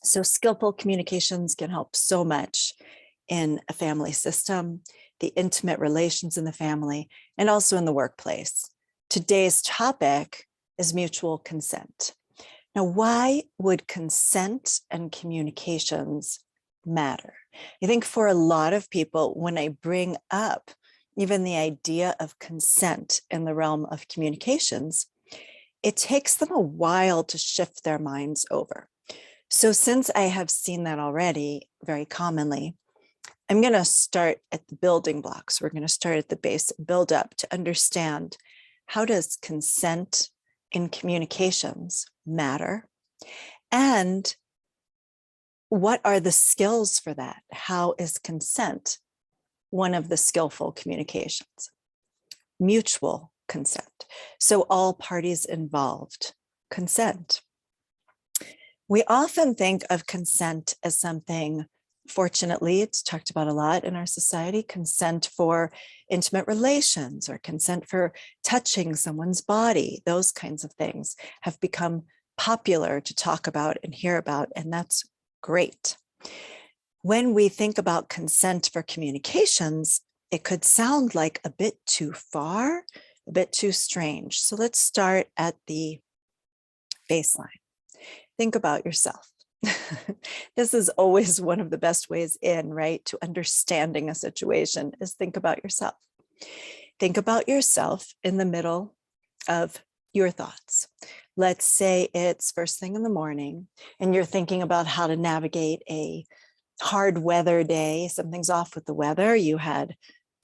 So skillful communications can help so much in a family system, the intimate relations in the family, and also in the workplace. Today's topic is mutual consent. Now, why would consent and communications matter? I think for a lot of people, when I bring up even the idea of consent in the realm of communications, it takes them a while to shift their minds over. So since I have seen that already very commonly, I'm going to start at the building blocks. We're going to start at the base, build up to understand, how does consent in communications matter? And what are the skills for that? How is consent one of the skillful communications? Mutual consent. So all parties involved consent. We often think of consent as something, fortunately, it's talked about a lot in our society, consent for intimate relations or consent for touching someone's body. Those kinds of things have become popular to talk about and hear about, and that's great. When we think about consent for communications, it could sound like a bit too far, a bit too strange. So let's start at the baseline. Think about yourself. This is always one of the best ways in, right, to understanding a situation is think about yourself. Think about yourself in the middle of your thoughts. Let's say it's first thing in the morning and you're thinking about how to navigate a hard weather day. Something's off with the weather. You had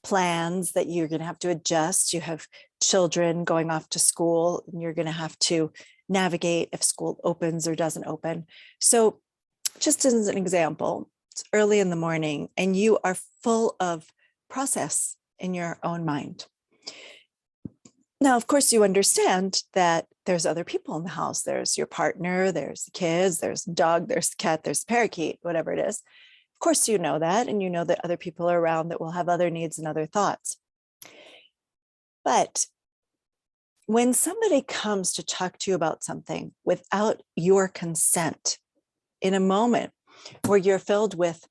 plans that you're going to have to adjust. You have children going off to school and you're going to have to navigate if school opens or doesn't open. So just as an example, it's early in the morning and you are full of process in your own mind. Now, of course, you understand that there's other people in the house. There's your partner, there's the kids, there's the dog, there's the cat, there's the parakeet, whatever it is. Of course, you know that, and you know that other people are around that will have other needs and other thoughts. But when somebody comes to talk to you about something without your consent, in a moment where you're filled with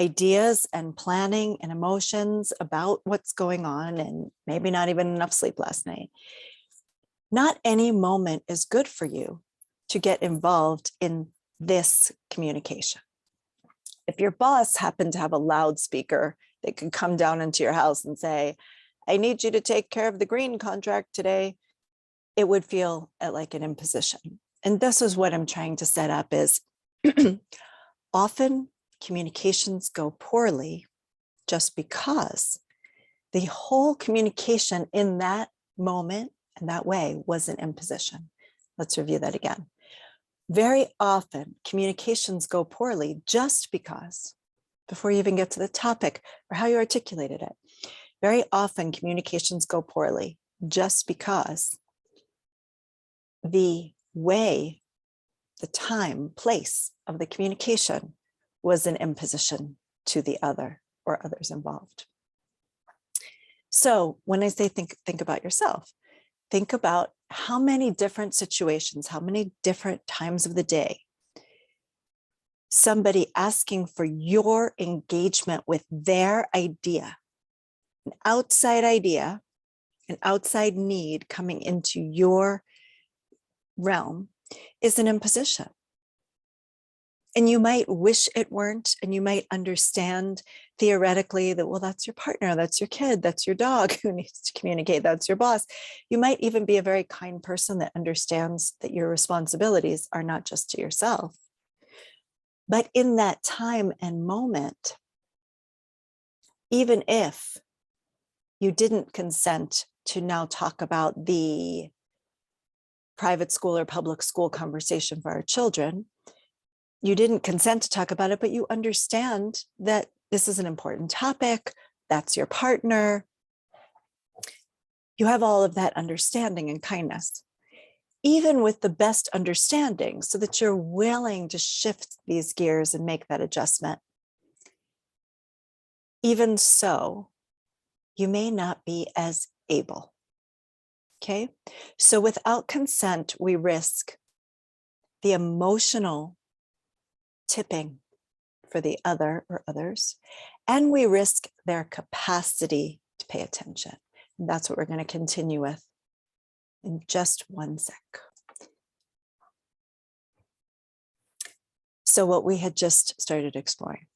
ideas and planning and emotions about what's going on and maybe not even enough sleep last night, not any moment is good for you to get involved in this communication. If your boss happened to have a loudspeaker that could come down into your house and say, I need you to take care of the green contract today, it would feel like an imposition. And this is what I'm trying to set up is often communications go poorly just because the whole communication in that moment and that way was an imposition. Let's review that again. Very often communications go poorly just because, before you even get to the topic or how you articulated it, very often communications go poorly just because the way, the time, place of the communication was an imposition to the other or others involved. So when I say think about yourself, think about how many different situations, how many different times of the day somebody asking for your engagement with their idea, an outside idea, an outside need coming into your realm is an imposition. And you might wish it weren't, and you might understand theoretically that, well, that's your partner, that's your kid, that's your dog who needs to communicate, that's your boss. You might even be a very kind person that understands that your responsibilities are not just to yourself. But in that time and moment, even if you didn't consent to now talk about the private school or public school conversation for our children, you didn't consent to talk about it, but you understand that this is an important topic, that's your partner. You have all of that understanding and kindness, even with the best understanding, so that you're willing to shift these gears and make that adjustment. Even so, you may not be as able. Okay, so without consent, we risk the emotional tipping for the other or others, and we risk their capacity to pay attention. And that's what we're going to continue with in just one sec. So what we had just started exploring,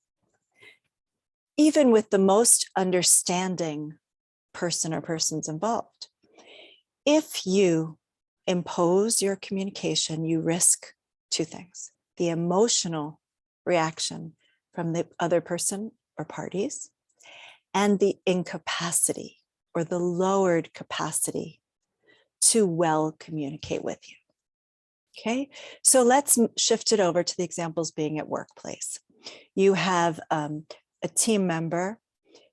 even with the most understanding person or persons involved, if you impose your communication, you risk two things: the emotional reaction from the other person or parties, and the incapacity or the lowered capacity to well communicate with you. Okay, so let's shift it over to the examples being at workplace. You have a team member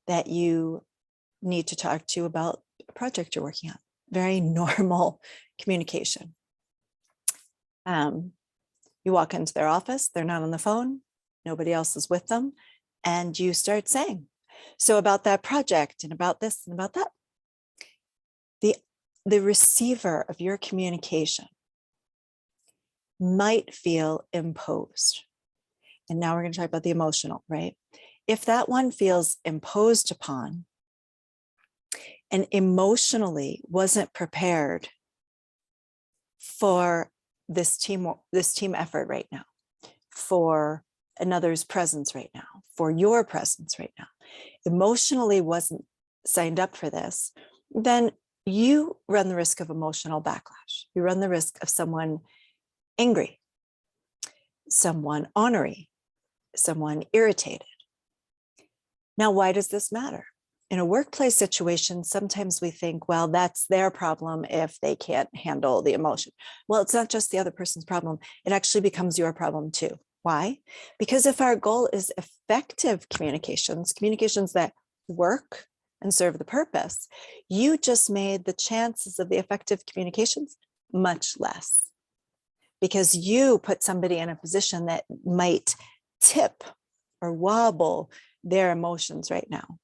that you need to talk to about a project you're working on. Very normal communication. You walk into their office, they're not on the phone, nobody else is with them, and you start saying, so about that project and about this and about that. The receiver of your communication might feel imposed. And now we're going to talk about the emotional, right? If that one feels imposed upon and emotionally wasn't prepared for this team effort right now, for another's presence right now, for your presence right now, emotionally wasn't signed up for this, then you run the risk of emotional backlash. You run the risk of someone angry, someone ornery, someone irritated. Now, why does this matter? In a workplace situation, sometimes we think, well, that's their problem if they can't handle the emotion. Well, it's not just the other person's problem. It actually becomes your problem too. Why? Because if our goal is effective communications, communications that work and serve the purpose, you just made the chances of the effective communications much less, because you put somebody in a position that might tip or wobble their emotions right now.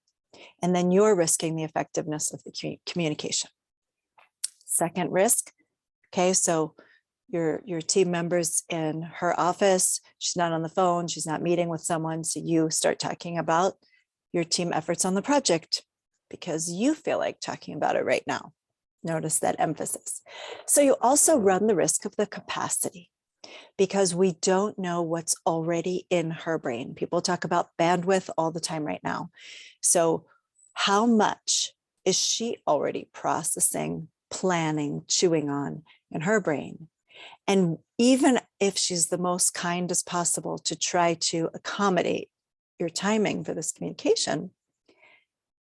And then you're risking the effectiveness of the communication. Second risk, okay, so your team member's in her office, she's not on the phone, she's not meeting with someone, so you start talking about your team efforts on the project because you feel like talking about it right now. Notice that emphasis. So you also run the risk of the capacity, because we don't know what's already in her brain. People talk about bandwidth all the time right now. So how much is she already processing, planning, chewing on in her brain? And even if she's the most kind as possible to try to accommodate your timing for this communication,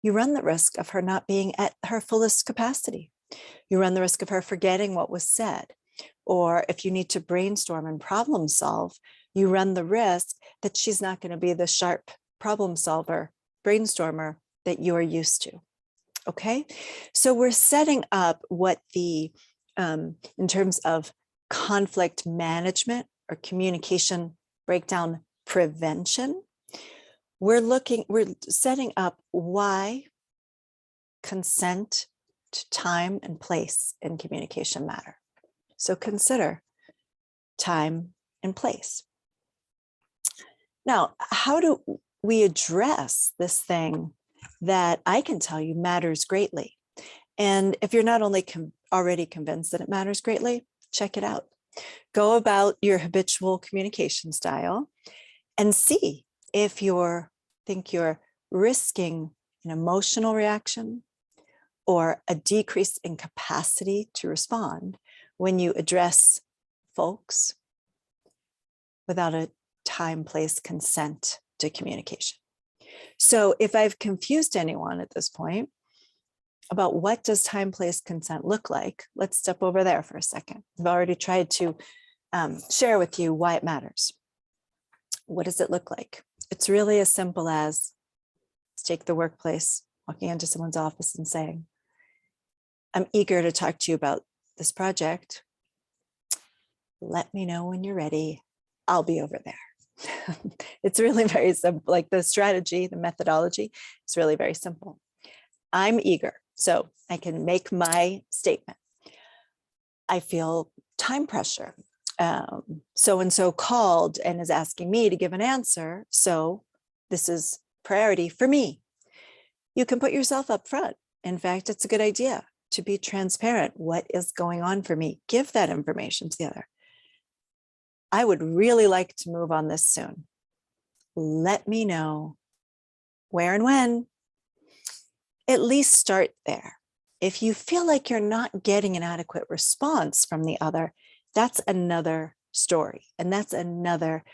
you run the risk of her not being at her fullest capacity. You run the risk of her forgetting what was said. Or if you need to brainstorm and problem solve, you run the risk that she's not going to be the sharp problem solver, brainstormer that you're used to. Okay, so we're setting up what the, in terms of conflict management or communication breakdown prevention, we're setting up why consent to time and place in communication matter. So consider time and place. Now, how do we address this thing that I can tell you matters greatly? And if you're not only already convinced that it matters greatly, check it out. Go about your habitual communication style and see if you think you're risking an emotional reaction or a decrease in capacity to respond when you address folks without a time, place, consent to communication. So if I've confused anyone at this point about what does time, place, consent look like, let's step over there for a second. I've already tried to share with you why it matters. What does it look like? It's really as simple as, let's take the workplace, walking into someone's office and saying, I'm eager to talk to you about this project. Let me know when you're ready. I'll be over there. It's really very simple. Like the strategy, the methodology, it's really very simple. I'm eager, so I can make my statement. I feel time pressure. so-and-so called and is asking me to give an answer. So this is priority for me. You can put yourself up front. In fact, it's a good idea to be transparent. What is going on for me? Give that information to the other. I would really like to move on this soon. Let me know where and when. At least start there. If you feel like you're not getting an adequate response from the other, that's another story. And that's another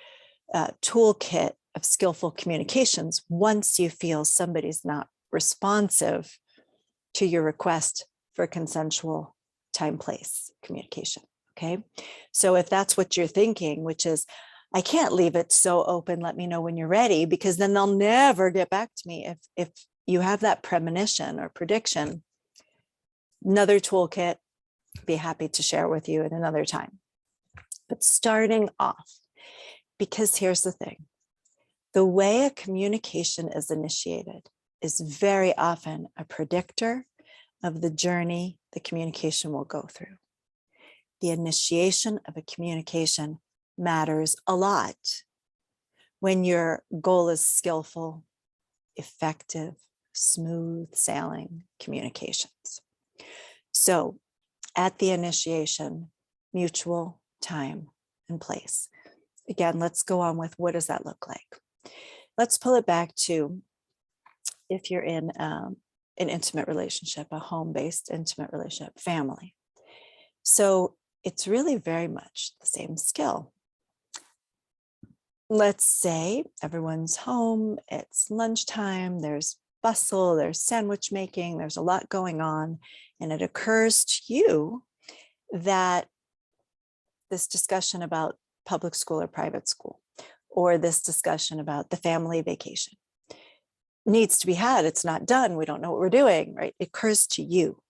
toolkit of skillful communications. Once you feel somebody's not responsive to your request for consensual time, place communication. Okay. So if that's what you're thinking, which is, I can't leave it so open, let me know when you're ready, because then they'll never get back to me. If you have that premonition or prediction, another toolkit, be happy to share with you at another time. But starting off, because here's the thing, the way a communication is initiated is very often a predictor of the journey the communication will go through. The initiation of a communication matters a lot when your goal is skillful, effective, smooth sailing communications. So at the initiation, mutual time and place. Again, let's go on with what does that look like? Let's pull it back to if you're in an intimate relationship, a home-based intimate relationship, family. So it's really very much the same skill. Let's say everyone's home, it's lunchtime, there's bustle, there's sandwich making, there's a lot going on, and it occurs to you that this discussion about public school or private school, or this discussion about the family vacation needs to be had. It's not done. We don't know what we're doing, right? It occurs to you.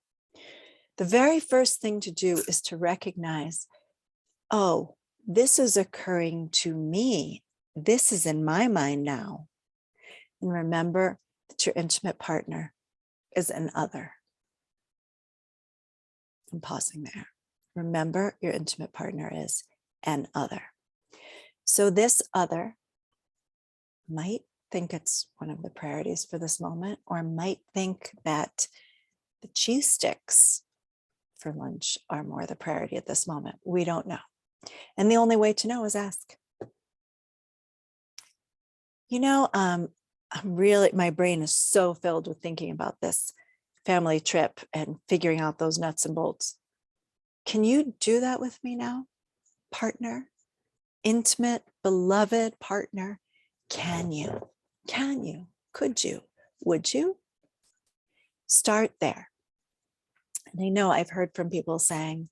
The very first thing to do is to recognize, oh, this is occurring to me. This is in my mind now. And remember that your intimate partner is an other. I'm pausing there. Remember, your intimate partner is an other. So this other might think it's one of the priorities for this moment, or might think that the cheese sticks for lunch are more the priority at this moment. We don't know. And the only way to know is ask. You know, my brain is so filled with thinking about this family trip and figuring out those nuts and bolts. Can you do that with me now? Partner, intimate, beloved partner. Can you? Can you? Could you? Would you? Start there. And I know I've heard from people saying,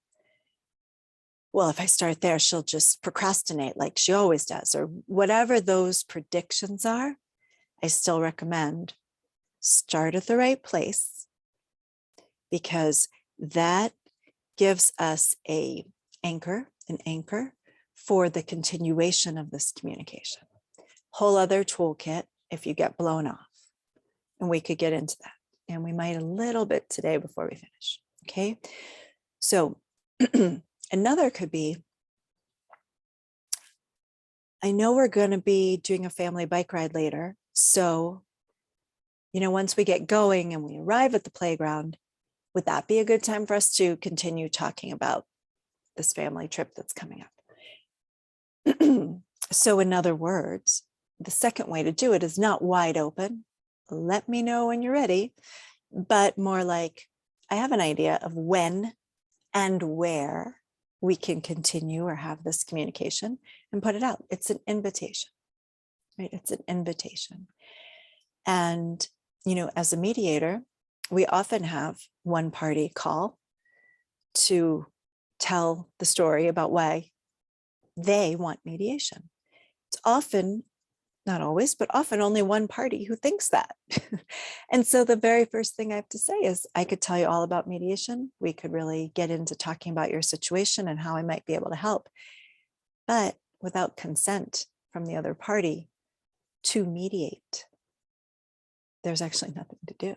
well, if I start there, she'll just procrastinate like she always does, or whatever those predictions are. I still recommend start at the right place, because that gives us an anchor for the continuation of this communication. Whole other toolkit if you get blown off. And we could get into that. And we might a little bit today before we finish. Okay. So another could be, I know we're going to be doing a family bike ride later. So, once we get going and we arrive at the playground, would that be a good time for us to continue talking about this family trip that's coming up? So in other words, the second way to do it is not wide open. Let me know when you're ready, but more like, I have an idea of when and where we can continue or have this communication, and put it out. It's an invitation, right? It's an invitation. And, as a mediator, we often have one party call to tell the story about why they want mediation. It's often, not always, but often only one party who thinks that. And so the very first thing I have to say is, I could tell you all about mediation. We could really get into talking about your situation and how I might be able to help. But without consent from the other party to mediate, there's actually nothing to do.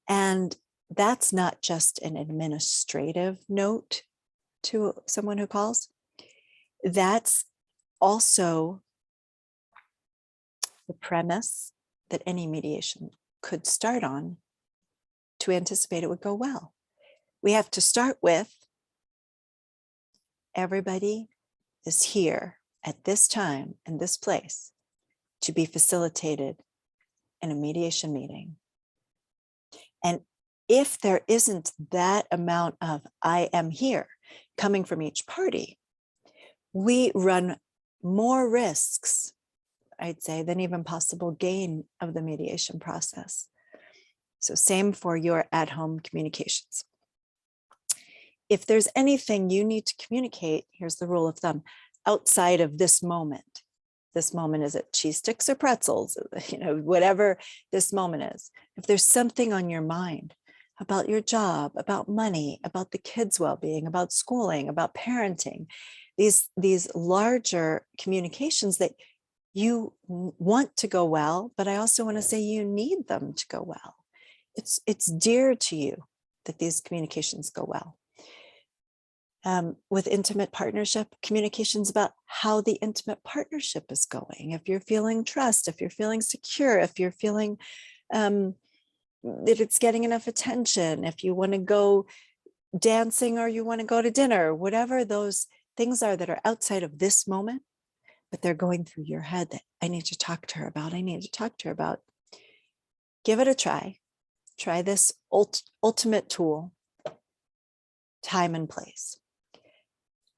And that's not just an administrative note to someone who calls. That's also the premise that any mediation could start on to anticipate it would go well. We have to start with everybody is here at this time and this place to be facilitated in a mediation meeting. And if there isn't that amount of I am here coming from each party, we run more risks, I'd say, than even possible gain of the mediation process. So same for your at-home communications. If there's anything you need to communicate, here's the rule of thumb, outside of this moment. This moment, is it cheese sticks or pretzels? Whatever this moment is. If there's something on your mind about your job, about money, about the kids' well-being, about schooling, about parenting, these larger communications that you want to go well, but I also want to say you need them to go well. It's dear to you that these communications go well. With intimate partnership, communications about how the intimate partnership is going. If you're feeling trust, if you're feeling secure, if you're feeling that it's getting enough attention, if you want to go dancing or you want to go to dinner, whatever those things are that are outside of this moment, but they're going through your head that I need to talk to her about, I need to talk to her about. Give it a try. Try this ultimate tool, time and place.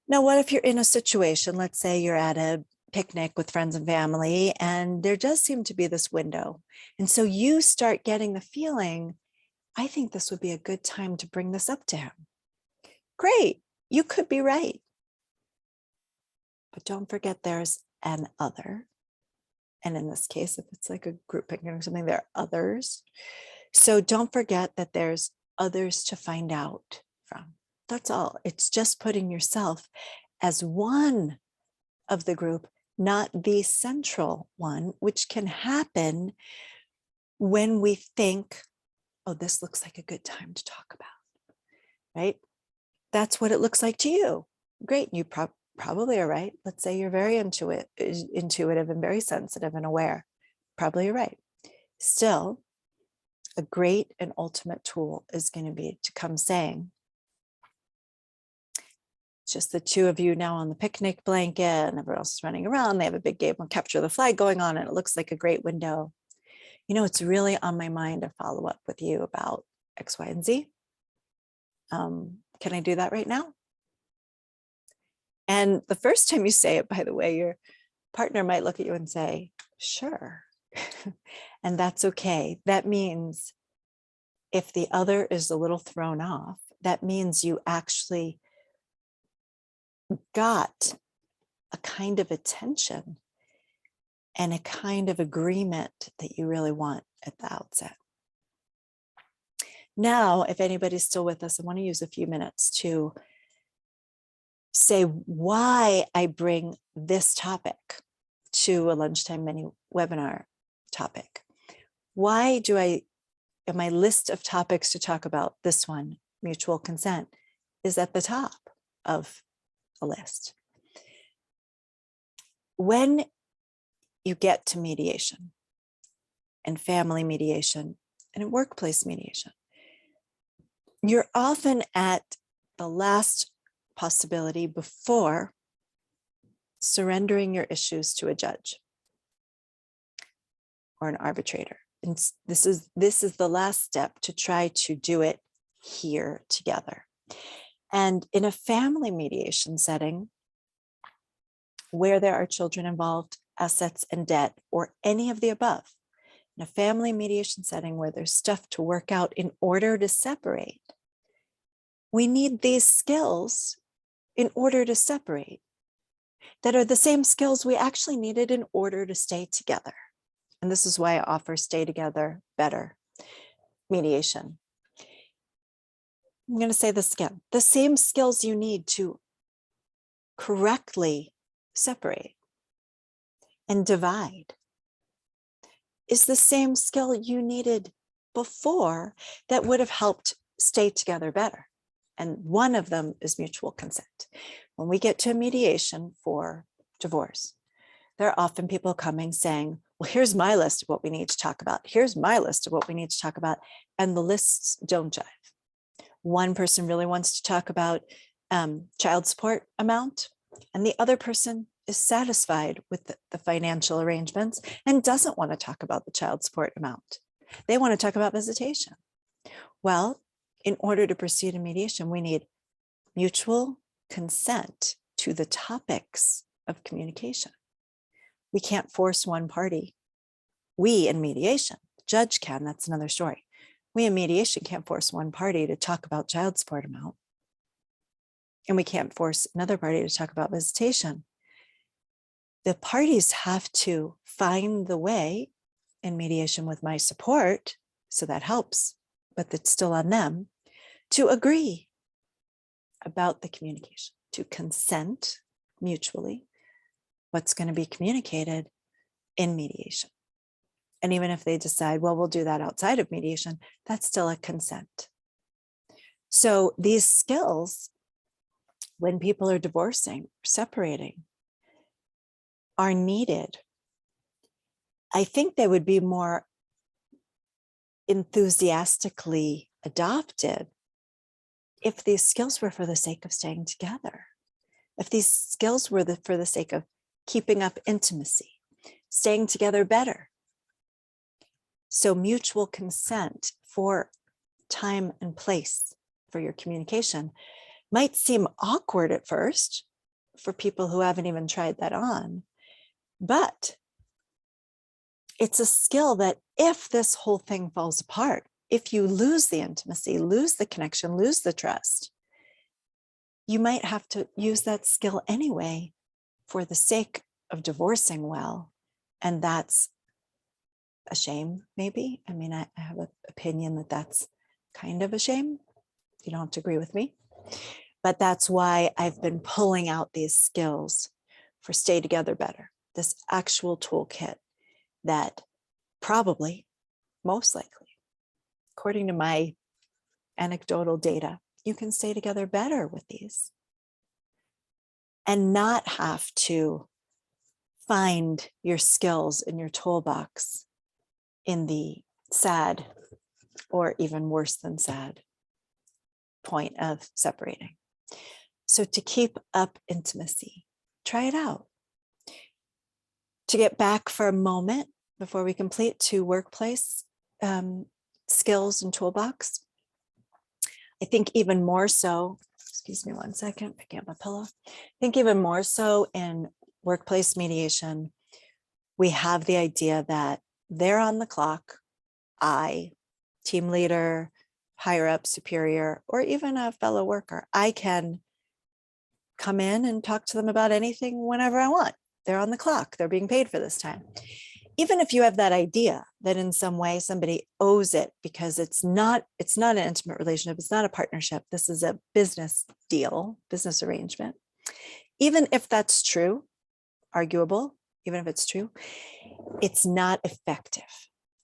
Now, what if you're in a situation, let's say you're at a picnic with friends and family, and there does seem to be this window. And so you start getting the feeling, I think this would be a good time to bring this up to him. Great, you could be right. But don't forget there's an other. And in this case, if it's like a group picnic or something, there are others. So don't forget that there's others to find out from. That's all. It's just putting yourself as one of the group, not the central one, which can happen when we think, oh, this looks like a good time to talk about, right? That's what it looks like to you. Great. You probably are right. Let's say you're very intuitive and very sensitive and aware. Probably you're right. Still, a great and ultimate tool is going to be to come saying, just the two of you now on the picnic blanket and everyone else is running around. They have a big game of capture the flag going on and it looks like a great window. It's really on my mind to follow up with you about X, Y, and Z. Can I do that right now? And the first time you say it, by the way, your partner might look at you and say, sure. And that's okay. That means if the other is a little thrown off, that means you actually got a kind of attention and a kind of agreement that you really want at the outset. Now, if anybody's still with us, I want to use a few minutes to say why I bring this topic to a lunchtime mini webinar topic. Why do in my list of topics to talk about, this one, mutual consent, is at the top of a list. When you get to mediation and family mediation and workplace mediation, you're often at the last possibility before surrendering your issues to a judge or an arbitrator. And this is the last step to try to do it here together. And in a family mediation setting, where there are children involved, assets and debt, or any of the above, in a family mediation setting where there's stuff to work out in order to separate, we need these skills in order to separate that are the same skills we actually needed in order to stay together. And this is why I offer Stay Together Better mediation. I'm going to say this again. The same skills you need to correctly separate and divide is the same skill you needed before that would have helped stay together better. And one of them is mutual consent. when we get to a mediation for divorce, there are often people coming saying, well, here's my list of what we need to talk about. Here's my list of what we need to talk about. And the lists don't jive. One person really wants to talk about child support amount, and the other person is satisfied with the financial arrangements and doesn't want to talk about the child support amount. They want to talk about visitation. Well, in order to proceed in mediation, we need mutual consent to the topics of communication. We can't force one party. We in mediation, the judge can, that's another story. We in mediation can't force one party to talk about child support amount. And we can't force another party to talk about visitation. The parties have to find the way in mediation with my support, so that helps, but it's still on them to agree about the communication, to consent mutually what's going to be communicated in mediation. And even if they decide, well, we'll do that outside of mediation, that's still a consent. So these skills, when people are divorcing, separating, are needed. I think they would be more enthusiastically adopted if these skills were for the sake of staying together. If these skills were for the sake of keeping up intimacy, staying together better. So mutual consent for time and place for your communication might seem awkward at first for people who haven't even tried that on, but it's a skill that if this whole thing falls apart, if you lose the intimacy, lose the connection, lose the trust, you might have to use that skill anyway for the sake of divorcing well. And that's a shame, maybe. I mean, I have an opinion that that's kind of a shame. You don't have to agree with me. But that's why I've been pulling out these skills for Stay Together Better, this actual toolkit that probably, most likely, according to my anecdotal data, you can stay together better with these and not have to find your skills in your toolbox in the sad, or even worse than sad, point of separating. So to keep up intimacy, try it out. To get back for a moment before we complete to workplace skills and toolbox, I think even more so, excuse me one second, picking up my pillow. I think even more so in workplace mediation, we have the idea that they're on the clock. I, team leader, higher up, superior, or even a fellow worker, I can come in and talk to them about anything whenever I want. They're on the clock. They're being paid for this time. Even if you have that idea that in some way somebody owes it because it's not an intimate relationship, it's not a partnership, this is a business deal, business arrangement. Even if that's true, arguable, even if it's true, it's not effective.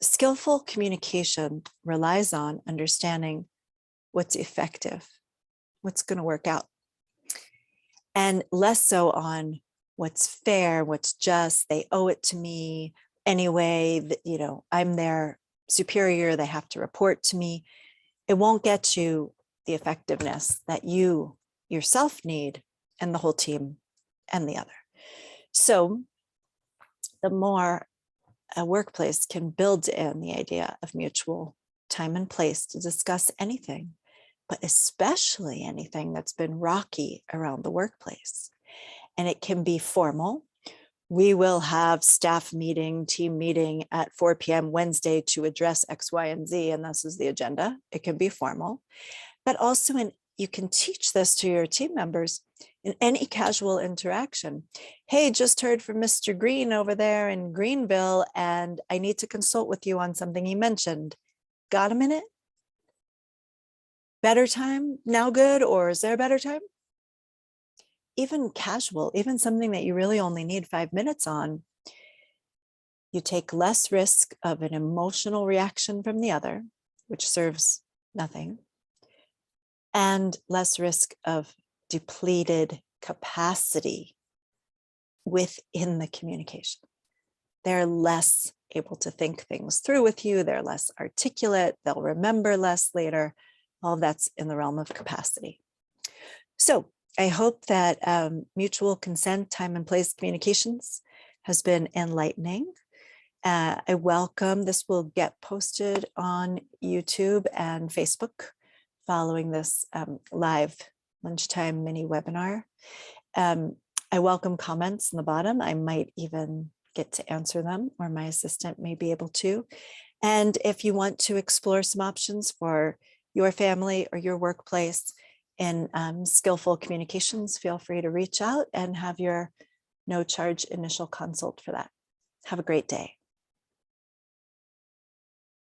Skillful communication relies on understanding what's effective, what's going to work out, and less so on what's fair, what's just, they owe it to me anyway, that, you know, I'm their superior, they have to report to me. It won't get you the effectiveness that you yourself need and the whole team and the other. So the more a workplace can build in the idea of mutual time and place to discuss anything, but especially anything that's been rocky around the workplace. And it can be formal. We will have staff meeting, team meeting at 4 p.m. Wednesday to address X, Y, and Z, and this is the agenda. It can be formal, but also you can teach this to your team members in any casual interaction. Hey, just heard from Mr. Green over there in Greenville, and I need to consult with you on something he mentioned. Got a minute? Better time? Now good? Or is there a better time? Even casual, even something that you really only need 5 minutes on, you take less risk of an emotional reaction from the other, which serves nothing, and less risk of depleted capacity within the communication. They're less able to think things through with you. They're less articulate. They'll remember less later. All of that's in the realm of capacity. So I hope that mutual consent, time and place communications has been enlightening. I welcome, this will get posted on YouTube and Facebook following this live lunchtime mini webinar. I welcome comments in the bottom. I might even get to answer them, or my assistant may be able to. And if you want to explore some options for your family or your workplace in skillful communications, feel free to reach out and have your no charge initial consult for that. Have a great day.